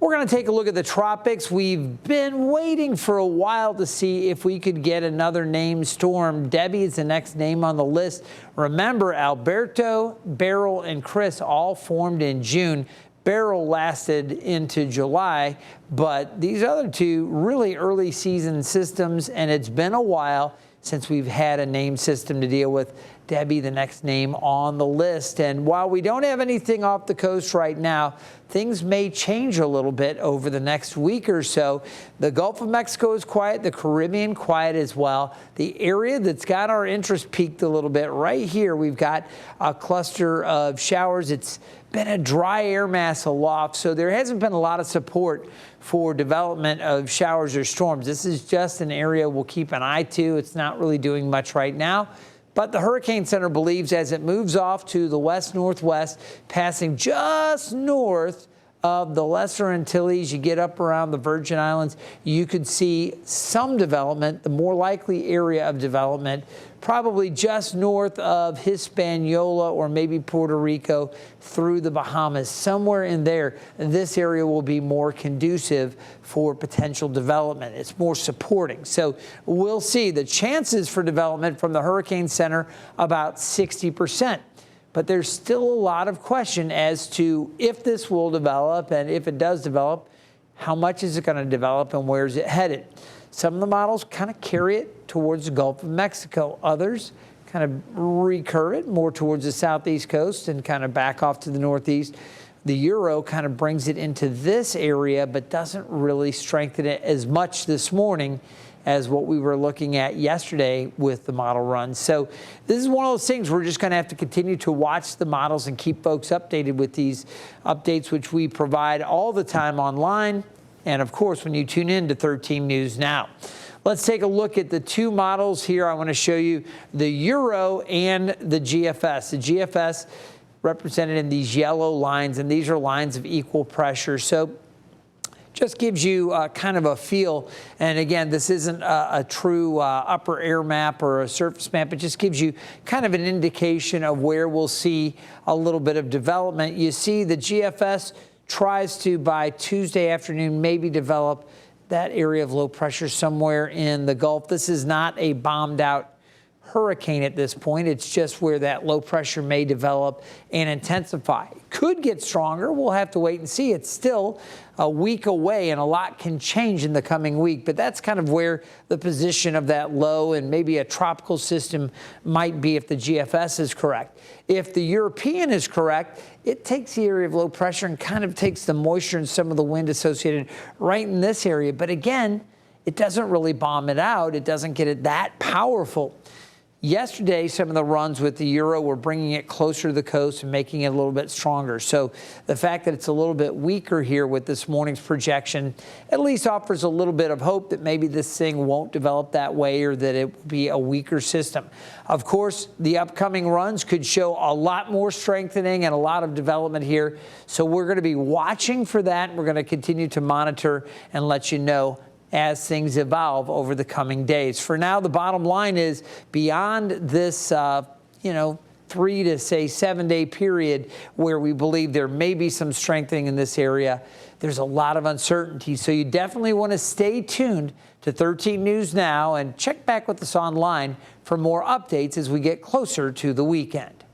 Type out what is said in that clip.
We're going to take a look at the tropics. We've been waiting for a while to see if we could get another named storm. Debbie is the next name on the list. Remember, Alberto, Beryl, and Chris all formed in June. Beryl lasted into July, but these other two really early season systems, and it's been a while since we've had a named system to deal with. Debbie, the next name on the list. And while we don't have anything off the coast right now, things may change a little bit over the next week or so. The Gulf of Mexico is quiet, the Caribbean quiet as well. The area that's got our interest peaked a little bit right here, we've got a cluster of showers. It's been a dry air mass aloft, so there hasn't been a lot of support for development of showers or storms. This is just an area we'll keep an eye to. It's not really doing much right now. But the Hurricane Center believes as it moves off to the west-northwest, passing just north of the Lesser Antilles, you get up around the Virgin Islands, you could see some development. The more likely area of development, probably just north of Hispaniola or maybe Puerto Rico through the Bahamas. Somewhere in there, this area will be more conducive for potential development. It's more supporting. So we'll see the chances for development from the Hurricane Center about 60%. But there's still a lot of question as to if this will develop, and if it does develop, how much is it going to develop and where is it headed? Some of the models kind of carry it towards the Gulf of Mexico. Others kind of recur it more towards the southeast coast and kind of back off to the northeast. The Euro kind of brings it into this area, but doesn't really strengthen it as much this morning as what we were looking at yesterday with the model run. So this is one of those things we're just going to have to continue to watch the models and keep folks updated with these updates, which we provide all the time online. And of course, when you tune in to 13 News Now. Let's take a look at the two models here. I want to show you the Euro and the GFS. The GFS represented in these yellow lines, and these are lines of equal pressure. So just gives you kind of a feel. And again, this isn't a true upper air map or a surface map. It just gives you kind of an indication of where we'll see a little bit of development. You see the GFS tries to, by Tuesday afternoon, maybe develop that area of low pressure somewhere in the Gulf. This is not a bombed out hurricane at this point. It's just where that low pressure may develop and intensify. It could get stronger. We'll have to wait and see. It's still a week away, and a lot can change in the coming week. But that's kind of where the position of that low and maybe a tropical system might be if the GFS is correct. If the European is correct, it takes the area of low pressure and kind of takes the moisture and some of the wind associated right in this area. But again, it doesn't really bomb it out. It doesn't get it that powerful. Yesterday, some of the runs with the Euro were bringing it closer to the coast and making it a little bit stronger. So the fact that it's a little bit weaker here with this morning's projection at least offers a little bit of hope that maybe this thing won't develop that way or that it will be a weaker system. Of course, the upcoming runs could show a lot more strengthening and a lot of development here. So we're going to be watching for that. We're going to continue to monitor and let you know as things evolve over the coming days. For now, the bottom line is beyond this, 3 to say 7 day period where we believe there may be some strengthening in this area, there's a lot of uncertainty. So you definitely want to stay tuned to 13 News Now and check back with us online for more updates as we get closer to the weekend.